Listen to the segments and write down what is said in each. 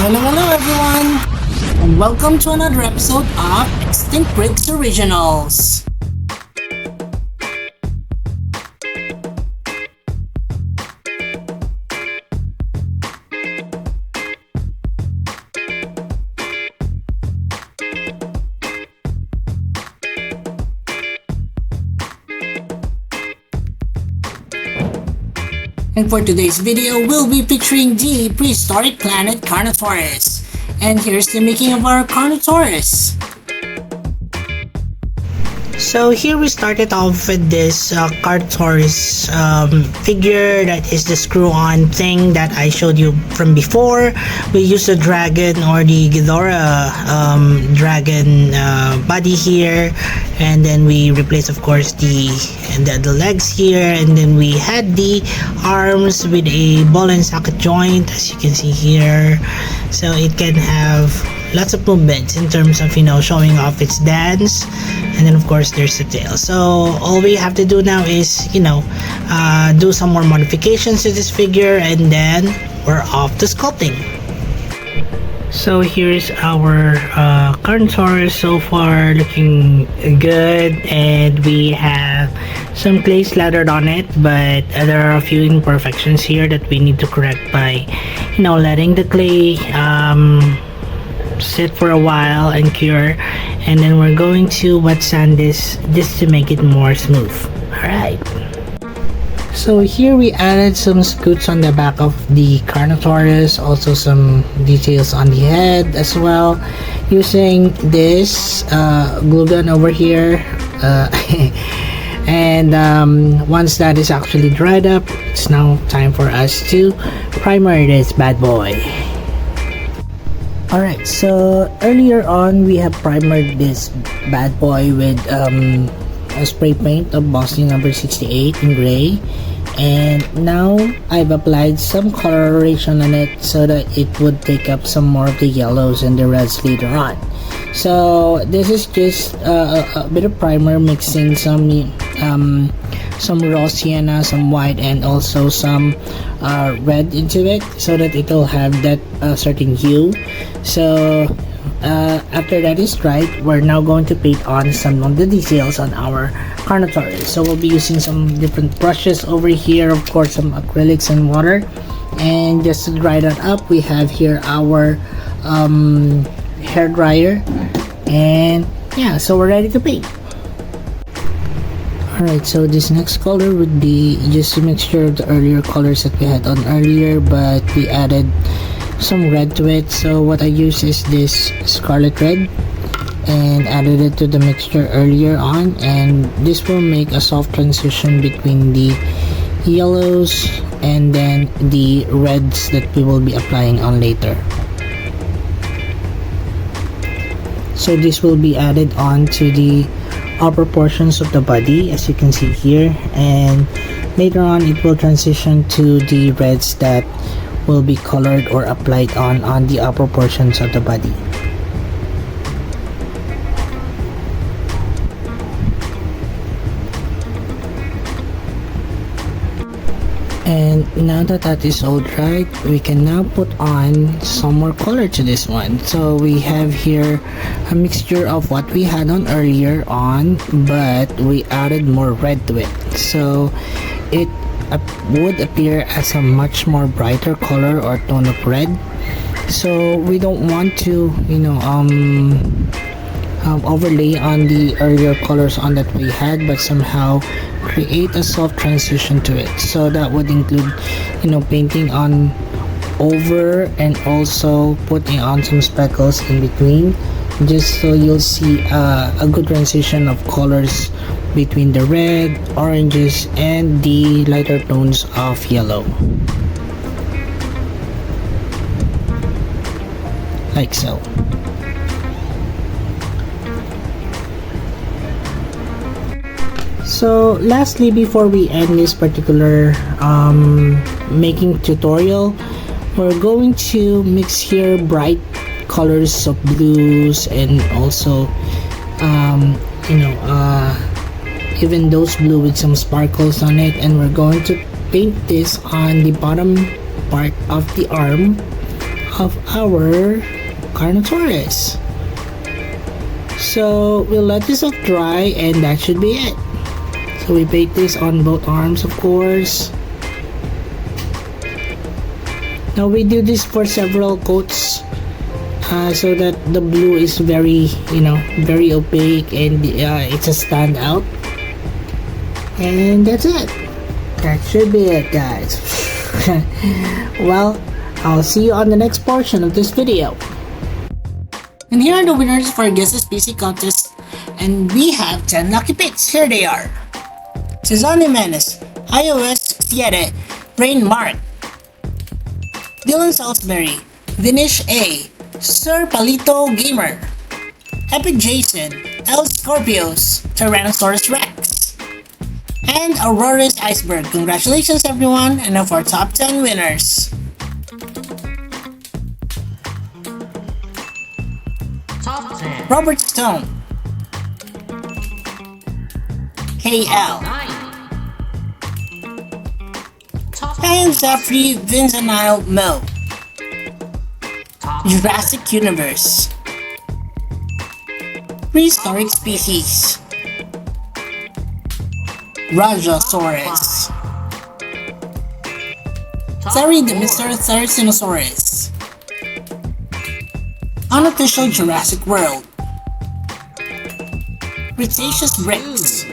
Hello everyone, and welcome to another episode of Extinct Bricks Originals. And for today's video, we'll be featuring the prehistoric planet Carnotaurus. And here's the making of our Carnotaurus. So here we started off with this Carnotaurus figure that is the screw-on thing that I showed you from before. We used the dragon or the Ghidorah dragon body here, and then we replaced of course the legs here, and then we had the arms with a ball and socket joint, as you can see here, so it can have lots of movements in terms of, you know, showing off its dance. And then of course there's the tail. So all we have to do now is, you know, do some more modifications to this figure, and then we're off to sculpting. So here's our Carnotaurus so far, looking good, and we have some clay slathered on it, but there are a few imperfections here that we need to correct by, you know, letting the clay sit for a while and cure, and then we're going to wet sand this just to make it more smooth. Alright, so here we added some scoots on the back of the Carnotaurus, also some details on the head as well, using this glue gun over here. And once that is actually dried up, it's now time for us to primer this bad boy. Alright, so earlier on we have primered this bad boy with a spray paint of Bosley number 68 in gray, and now I've applied some coloration on it so that it would take up some more of the yellows and the reds later on. So this is just a bit of primer, mixing some raw sienna, some white, and also some red into it, so that it will have that certain hue. So after that is dried, we're now going to paint on some of the details on our Carnotaurus. So we'll be using some different brushes over here, of course some acrylics and water, and just to dry that up, we have here our hair dryer, and yeah, so we're ready to paint. Alright, so this next color would be just a mixture of the earlier colors that we had on earlier, but we added some red to it. So what I use is this scarlet red and added it to the mixture earlier on, and this will make a soft transition between the yellows and then the reds that we will be applying on later. So this will be added on to the upper portions of the body, as you can see here, and later on it will transition to the reds that will be colored or applied on the upper portions of the body. And now that that is all dried, we can now put on some more color to this one. So we have here a mixture of what we had on earlier on, but we added more red to it, so it would appear as a much more brighter color or tone of red. So we don't want to, you know, overlay on the earlier colors on that we had, but somehow create a soft transition to it. So that would include, you know, painting on over and also putting on some speckles in between, just so you'll see a good transition of colors between the red, oranges, and the lighter tones of yellow, like so. So lastly, before we end this particular making tutorial, we're going to mix here bright colors of blues, and also you know, even those blue with some sparkles on it, and we're going to paint this on the bottom part of the arm of our Carnotaurus. So we'll let this all dry and that should be it. So we bake this on both arms, of course. Now we do this for several coats so that the blue is very, very opaque and it's a standout. And that's it. That should be it, guys. Well, I'll see you on the next portion of this video. And here are the winners for Guess PC contest, and we have 10 lucky picks. Here they are: Cesar Jimenez, iOS 7, Rain Mark, Dylan Salisbury, Vinish A, Sir Palito Gamer, Epic Jason, El Scorpios, Tyrannosaurus Rex, and Aurora's Iceberg. Congratulations everyone, and of our top 10 winners. Top 10. Robert Stone, KL, Top and Zafri Vincenile Mo, Top Jurassic Universe, Prehistoric Species, Rajasaurus, Sorry the Mr. Therizinosaurus, Unofficial Jurassic World, Cretaceous Rex,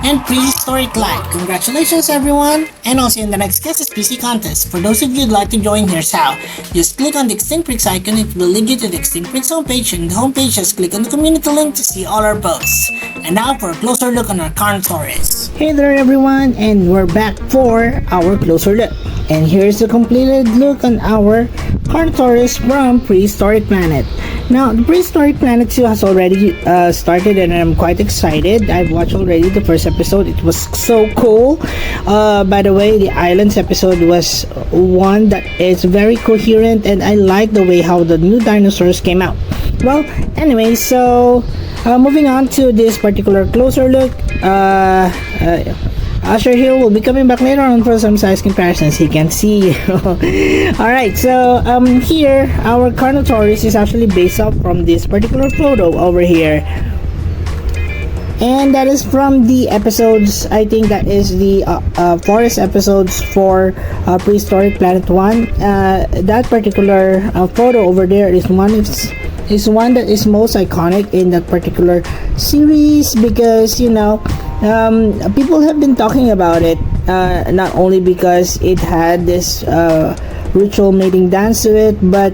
and Prehistoric Life. Congratulations everyone, and I'll see you in the next Guess PC contest. For those of you who'd like to join, here's how. Just click on the Extinct Pricks icon, it will lead you to the Extinct Pricks homepage, and the homepage just click on the community link to see all our posts. And now for a closer look on our Carnotaurus. Hey there everyone, and we're back for our closer look. And here's the completed look on our Carnotaurus from Prehistoric Planet. Now, the Prehistoric Planet 2 has already started, and I'm quite excited. I've watched already the first episode. It was so cool. By the way, the Islands episode was one that is very coherent, and I like the way how the new dinosaurs came out. Well, anyway, so moving on to this particular closer look. Usher Hill will be coming back later on for some size comparisons. He can see you. Alright, so here our Carnotaurus is actually based off from this particular photo over here. And that is from the episodes, I think that is the forest episodes for Prehistoric Planet 1. That particular photo over there is one that is most iconic in that particular series, because people have been talking about it, not only because it had this ritual mating dance to it, but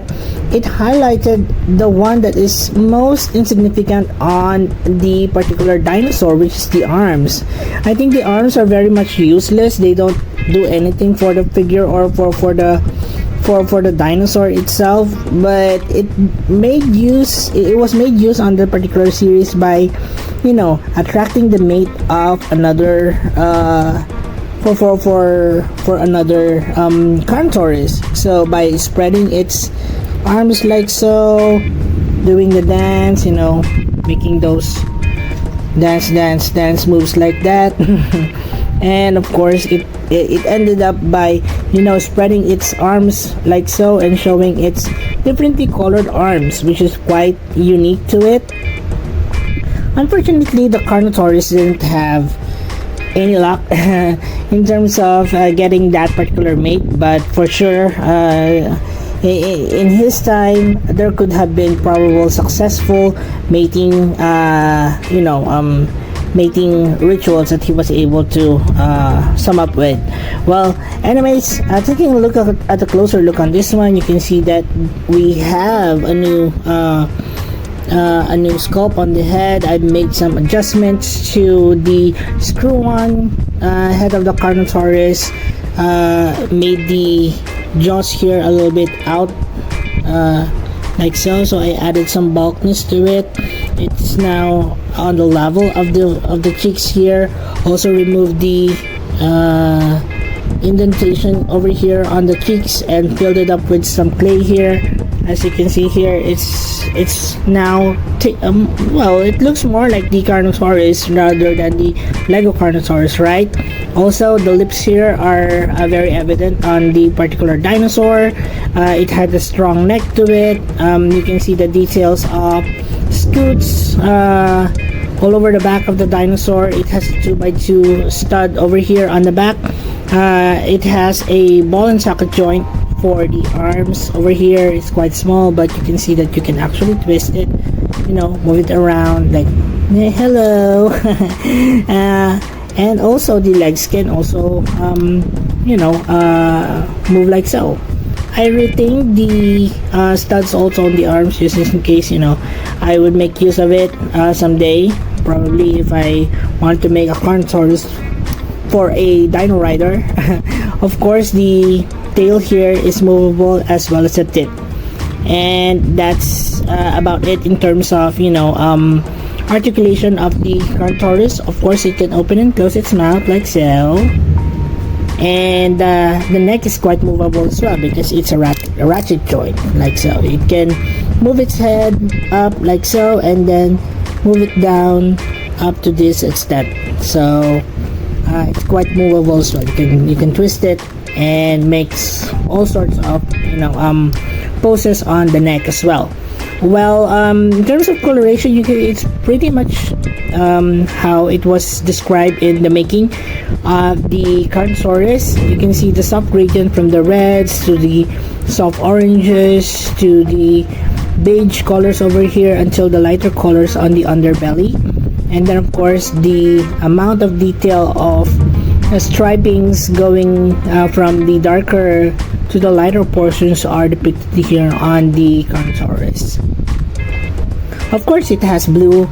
it highlighted the one that is most insignificant on the particular dinosaur, which is the arms. I think the arms are very much useless. They don't do anything for the figure or for the dinosaur itself, but it was made use on the particular series by attracting the mate of another for another Carnotaurus. So by spreading its arms like so, doing the dance, making those dance moves like that. And of course it ended up by spreading its arms like so and showing its differently colored arms, which is quite unique to it. Unfortunately, the Carnotaurus didn't have any luck in terms of getting that particular mate, but for sure in his time there could have been probable successful mating mating rituals that he was able to sum up with. Well, anyways, taking a look at a closer look on this one, you can see that we have a new sculpt on the head. I've made some adjustments to the screw-on head of the Carnotaurus, made the jaws here a little bit out like so I added some bulkness to it. It's now on the level of the cheeks here. Also removed the indentation over here on the cheeks and filled it up with some clay here. As you can see here, it's now well, it looks more like the Carnotaurus rather than the Lego Carnotaurus, right? Also, the lips here are very evident on the particular dinosaur. It had a strong neck to it. You can see the details of scoots all over the back of the dinosaur. It has a 2x2 stud over here on the back. It has a ball and socket joint for the arms. Over here it's quite small, but you can see that you can actually twist it, you know, move it around like, hey, hello. And also the legs can also you know, move like so. I retained the studs also on the arms just in case, you know, I would make use of it someday, probably if I want to make a Carnotaurus for a dino rider. Of course, the tail here is movable as well as the tip, and that's about it in terms of, you know, articulation of the Carnotaurus. Of course, it can open and close its mouth like so, and the neck is quite movable as well because it's a ratchet joint like so. It can move its head up like so and then move it down up to this extent. So it's quite movable, so you can twist it and makes all sorts of, you know, poses on the neck as well. Well, in terms of coloration, it's pretty much how it was described in the making of the Carnotaurus. You can see the soft gradient from the reds to the soft oranges to the beige colors over here until the lighter colors on the underbelly. And then of course the amount of detail of stripings going from the darker to the lighter portions are depicted here on the Carnotaurus. Of course, it has blue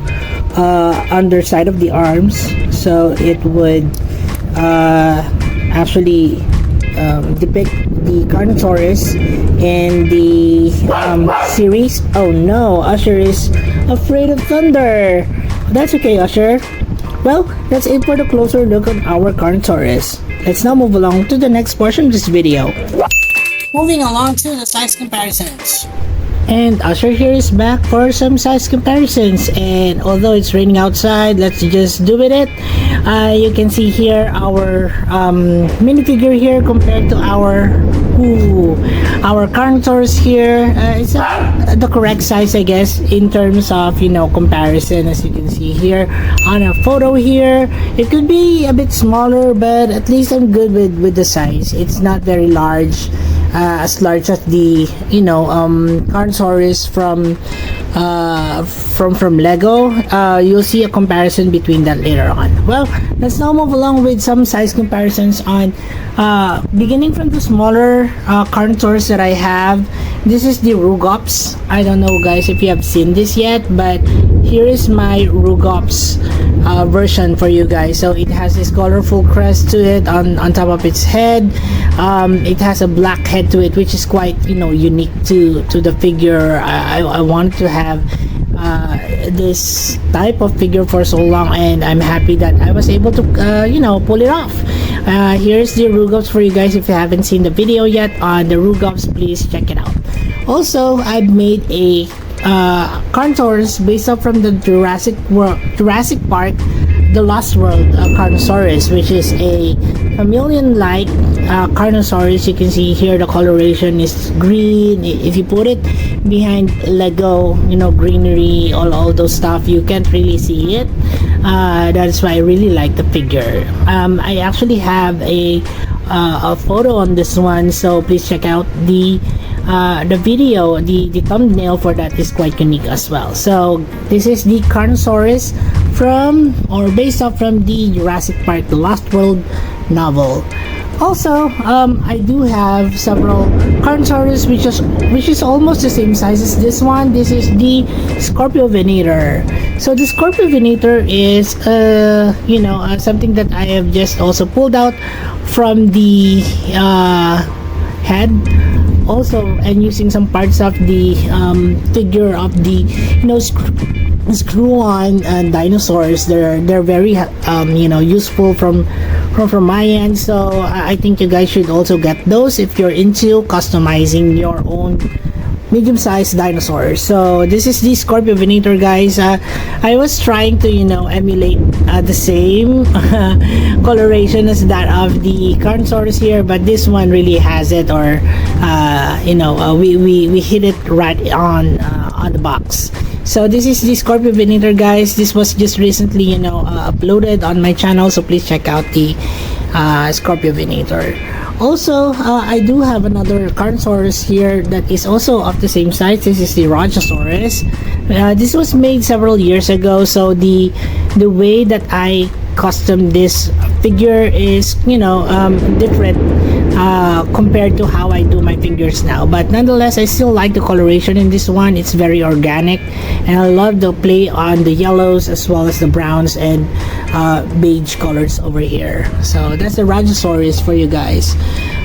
underside of the arms, so it would actually depict the Carnotaurus in the series. Oh no, Usher is afraid of thunder. That's okay, Usher. Well, that's it for the closer look on our Carnotaurus. Let's now move along to the next portion of this video. Moving along to the size comparisons. And Usher here is back for some size comparisons, and although it's raining outside, let's just do with it. You can see here our minifigure here compared to our Carnotaurus here. It's the correct size, I guess, in terms of, you know, comparison. As you can see here on a photo here, it could be a bit smaller, but at least I'm good with the size. It's not very large, as large as the, you know, Carnotaurus from Lego. You'll see a comparison between that later on. Well, let's now move along with some size comparisons on beginning from the smaller Carnotaurus that I have. This is the Rugops. I don't know, guys, if you have seen this yet, but here is my Rugops version for you guys. So it has this colorful crest to it on top of its head. It has a black head to it, which is quite, you know, unique to the figure. I wanted to have this type of figure for so long, and I'm happy that I was able to you know, pull it off. Here's the Rugops for you guys. If you haven't seen the video yet on the Rugops, please check it out. Also, I've made a Carnotaurus based off from the Jurassic Park The Lost World Carnosaurus, which is a chameleon-like Carnosaurus. You can see here the coloration is green. If you put it behind Lego, you know, greenery, all those stuff, you can't really see it. That's why I really like the figure. I actually have a photo on this one, so please check out the video. The thumbnail for that is quite unique as well. So this is the Carnosaurus from, or based off from, the Jurassic Park The Lost World novel. Also, I do have several Carnotaurus which is almost the same size as this one. This is the Scorpiovenator. So the Scorpiovenator is you know, something that I have just also pulled out from the head also, and using some parts of the figure of the, you know, screw-on dinosaurs. They're very you know, useful from my end. So I think you guys should also get those if you're into customizing your own medium-sized dinosaurs. So this is the Scorpiovenator, guys. I was trying to emulate the same coloration as that of the Carnotaurus here, but this one really has it, or we hit it right on the box. So this is the Scorpiovenator, guys. This was just recently uploaded on my channel, so please check out the Scorpiovenator. Also, I do have another Carnotaurus here that is also of the same size. This is the Rajasaurus. This was made several years ago, so the way that I custom this figure is different compared to how I do my figures now, but nonetheless I still like the coloration in this one. It's very organic, and I love the play on the yellows as well as the browns and beige colors over here. So that's the Rajasaurus for you guys.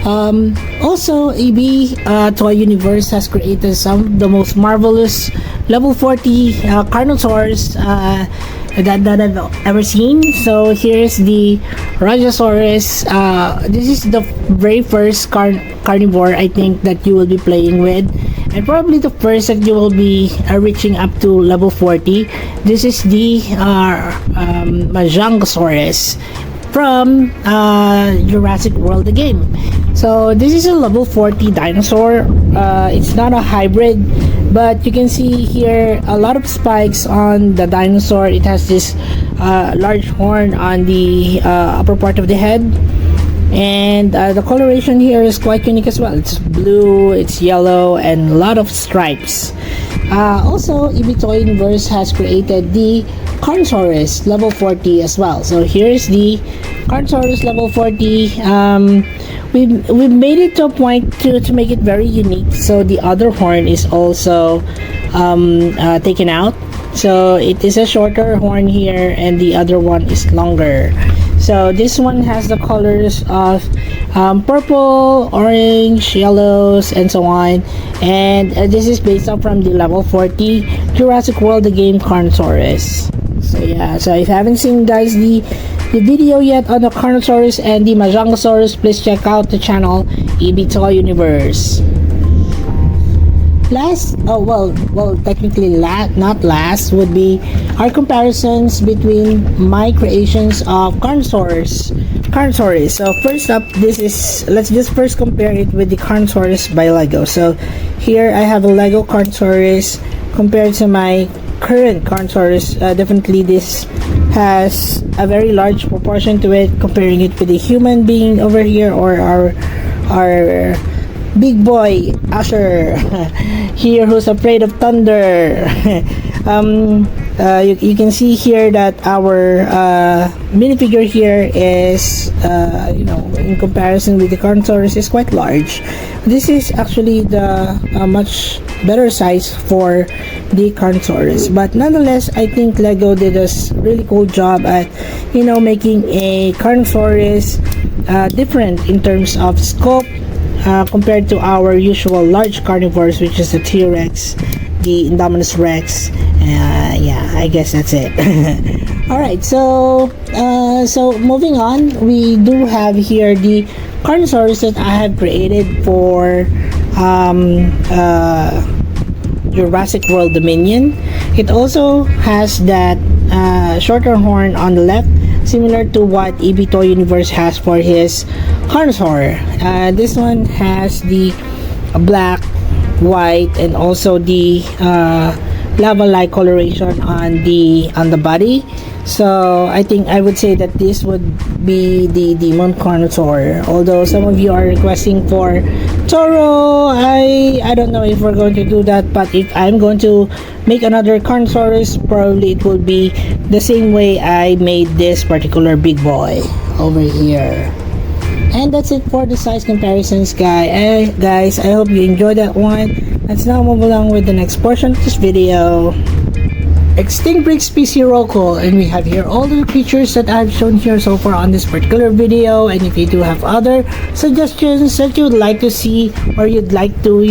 Also, EB Toy Universe has created some of the most marvelous level 40 Carnotaurs that I've ever seen. So here's the Rajasaurus. This is the very first carnivore I think that you will be playing with, and probably the first that you will be reaching up to level 40. This is the Majangosaurus from Jurassic World, the game. So this is a level 40 dinosaur. It's not a hybrid, but you can see here a lot of spikes on the dinosaur. It has this large horn on the upper part of the head, and the coloration here is quite unique as well. It's blue, it's yellow, and a lot of stripes. Also, EB Toy Universe has created the Carnotaurus level 40 as well. So here's the Carnotaurus level 40. We've made it to a point to make it very unique. So the other horn is also taken out. So it is a shorter horn here, and the other one is longer. So this one has the colors of purple, orange, yellows, and so on. And this is based off from the level 40 Jurassic World, the game Carnotaurus. So yeah, so if you haven't seen, guys, the video yet on the Carnotaurus and the Majangosaurus, please check out the channel EB Toy Universe. Technically not last would be our comparisons between my creations of Carnotaurus. So first up, let's just first compare it with the Carnotaurus by Lego. So here I have a Lego Carnotaurus compared to my current Carnotaurus. Definitely this has a very large proportion to it, comparing it with the human being over here, or our big boy Asher here, who's afraid of thunder. You can see here that our minifigure here is in comparison with the Carnotaurus is quite large. This is actually the much better size for the Carnotaurus, but nonetheless I think Lego did a really cool job at making a Carnotaurus different in terms of scope compared to our usual large carnivores, which is the T-Rex, the Indominus Rex. Yeah, I guess that's it. Alright, so moving on, we do have here the Carnosaurus that I have created for Jurassic World Dominion. It also has that shorter horn on the left, similar to what EB Toy Universe has for his Carnotaur. This one has the black, white, and also the lava-like coloration on the body. So I think I would say that this would be the Demon Carnotaur. Although some of you are requesting for Toro, I don't know if we're going to do that, but if I'm going to make another Carnotaurus, probably it will be the same way I made this particular big boy over here. And that's it for the size comparisons, guys. I hope you enjoyed that one. Let's now move along with the next portion of this video. Extinct Breed Species Roll Call, and we have here all the creatures that I've shown here so far on this particular video. And if you do have other suggestions that you'd like to see, or you'd like to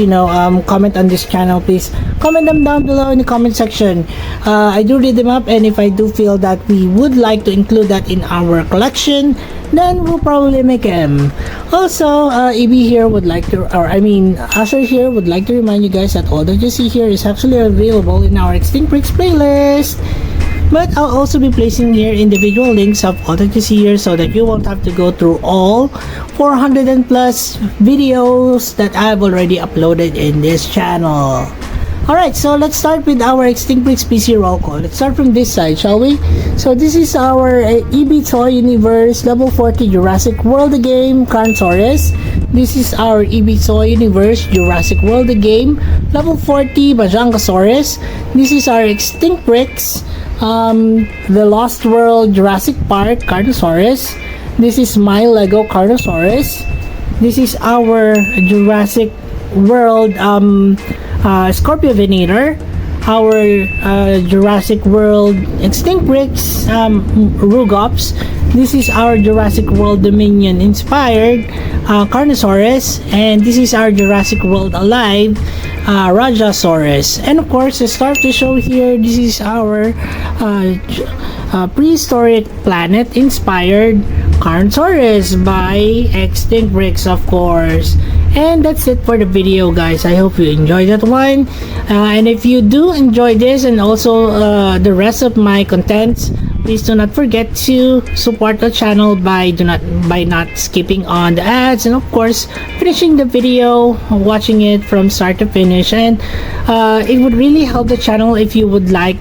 comment on this channel, please comment them down below in the comment section. I do read them up, and if I do feel that we would like to include that in our collection, then we'll probably make him. Also, EB here would like to, Asher here would like to remind you guys that all that you see here is actually available in our Extinct Bricks playlist. But I'll also be placing here individual links of all that you see here so that you won't have to go through all 400 and plus videos that I've already uploaded in this channel. Alright, so let's start with our Extinct Bricks PC roll call. Let's start from this side, shall we? So this is our EB Toy Universe Level 40 Jurassic World game, Carnotaurus. This is our EB Toy Universe Jurassic World game, Level 40 Bajangasaurus. This is our Extinct Bricks The Lost World Jurassic Park Carnosaurus. This is my Lego Carnosaurus. This is our Jurassic World Scorpio Venator, our Jurassic World Extinct Bricks Rugops. This is our Jurassic World Dominion inspired Carnosaurus, and this is our Jurassic World Alive Rajasaurus. And of course, to start the show here, this is our Prehistoric Planet inspired Carnotaurus by Extinct Bricks, of course. And that's it for the video, guys. I hope you enjoyed that one, and if you do enjoy this and also the rest of my contents, please do not forget to support the channel by not skipping on the ads, and of course finishing the video, watching it from start to finish. And it would really help the channel if you would like,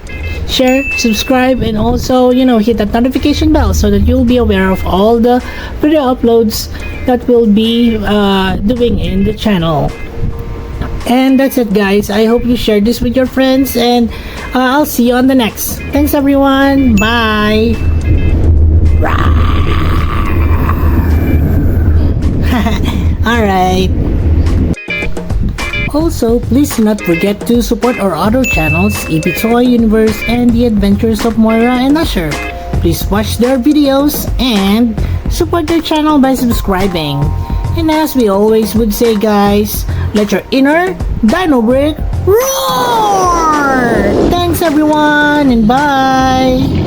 share, subscribe, and also hit that notification bell so that you'll be aware of all the video uploads that we'll be doing in the channel. And that's it, guys. I hope you share this with your friends, and I'll see you on the next. Thanks, everyone. Bye. Alright. Also, please do not forget to support our other channels, EB Toy Universe and The Adventures of Moira and Usher. Please watch their videos and support their channel by subscribing. And as we always would say, guys, let your inner Dino Brick roar! Thanks, everyone, and bye!